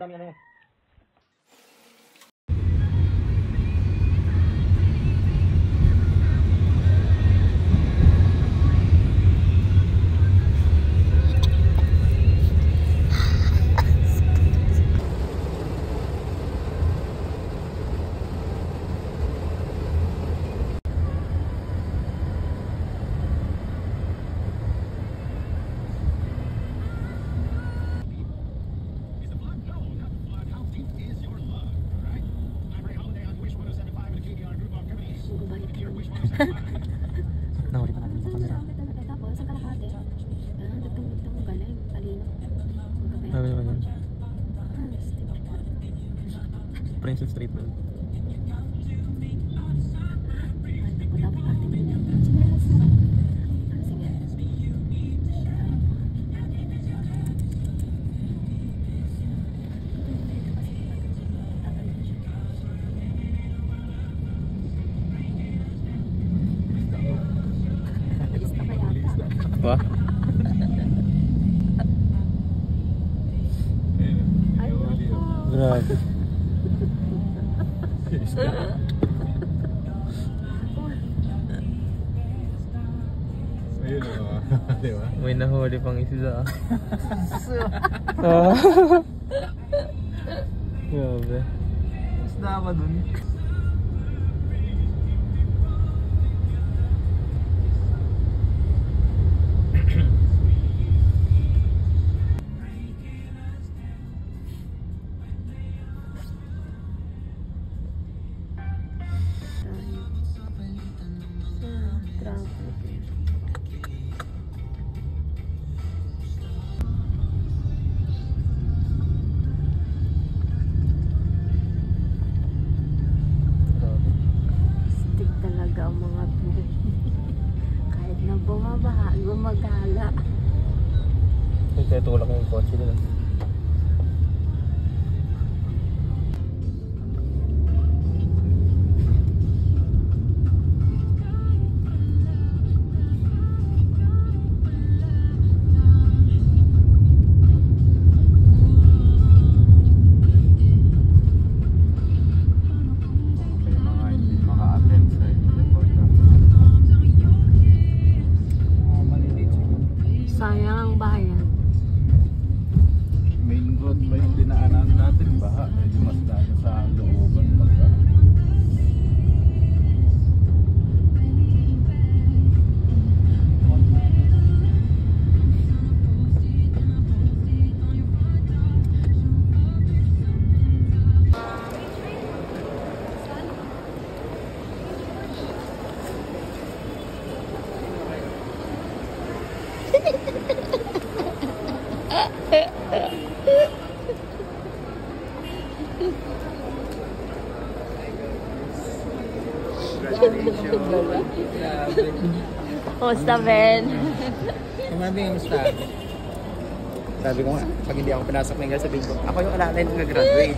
dami ano. Nahuli pa natin sa camera. Sabi naman yun. Princess Street man. Wah. Grabe. Ayun o. Diba? May nahuli pang isa. Grabe. Isda ka dun. Gumagala. Kaya tulak yung kotse nila. Sayang ang bayan. Main road ba yung dinaanan natin? Baha. Medyo mas daan sa looban pagka. Kumusta, Ben? Kumabi yung musta? Sabi ko nga, pag hindi ako pinasok ng girl, sabihin ko, ako yung alalay nung nag-graduate.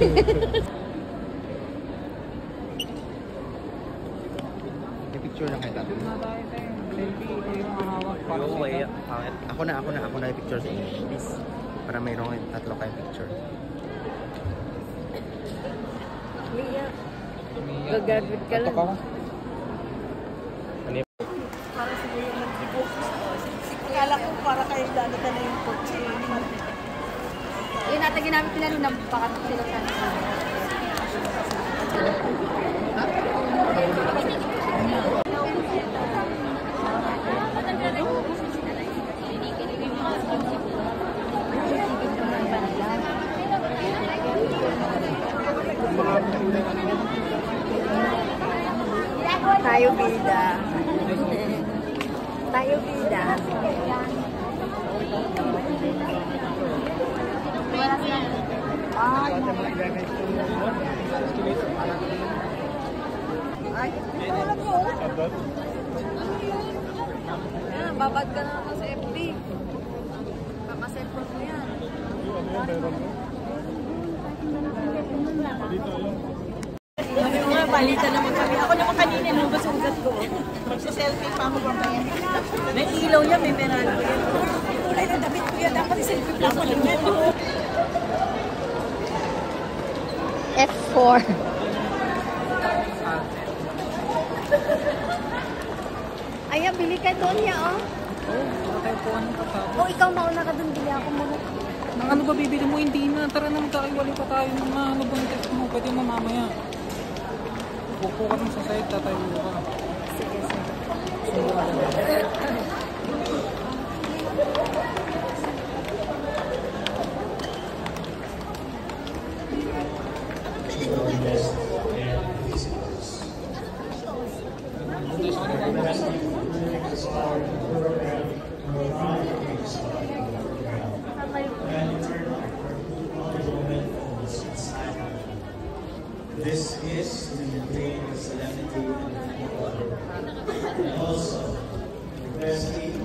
May picture na kayo dati. Ako na yung picture sa inyo, please. Para mayroong tatlo kayong picture. Mia. Gag-graduate ka lang. Para siguro mag-focus ako. Kala ko para kayo lalata na yung kotse. Yun natin ginamit nila nung napakatok sila sa tayo bida. Tayo bida. Ay, tawag mo. Yan, babad ka na naman sa FB. Kakasetpon mo yan. Palitan naman kami. Ako naman kanina nung basugat ko. Magsiselfie pa ako mamaya. May ilaw yan, may meral ko yan. Kulay na damit ko yan. Dapat selfie pa ako lang yan. F4. Ay, bili ka doon niya, oh. Oh, ikaw mauna ka doon. Bili ako muna. Nang ano ba bibili mo? Hindi na. Tara na, magkakaiwali pa tayo ng mga ano bang text mo. Pwede mo mamaya. Pupo ka dun sa side, tatayo ka. Sige, sige. This is to maintain the solemnity and honor. And also, requesting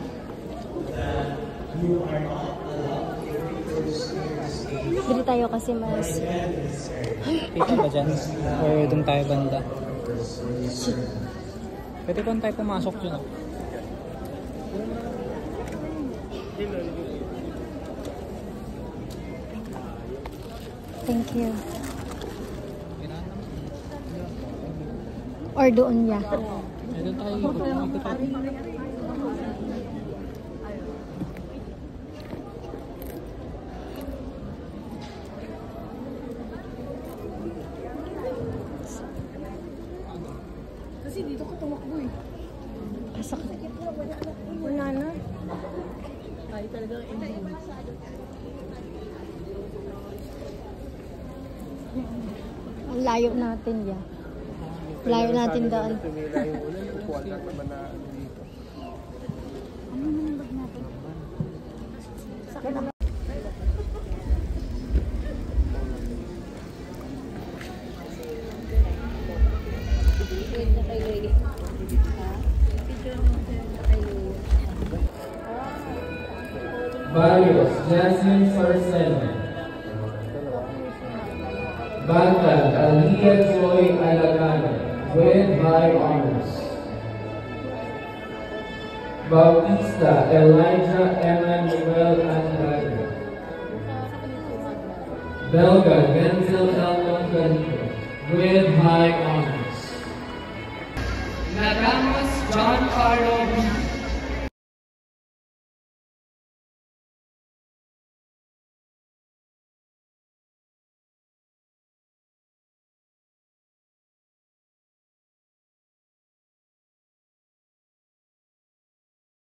that you are not allowed to carry those ears. Bili tayo kasi mas... Kita ba dyan? Or doon tayo banda? Pwede kung tayo pumasok dyan. Thank you. Or doon ya. Doon tayo ikot tayo. Kasi dito ko tumakbo eh. Pasok. Wala na. Ay, talagang hindi. Ang layo natin ya. Layo natin daan. Tumila yung ulan, upuan lang naman na dito. Ano naman bag natin? Sakit na. Barrios, Jasmine Sarcena. Bantal, Aliyah Joy Alagana, with high honors. Bautista, Elijah Emmanuel Andrade. Belga, Denzel Elton Garrido, with high honors. Nagamos, John Carlo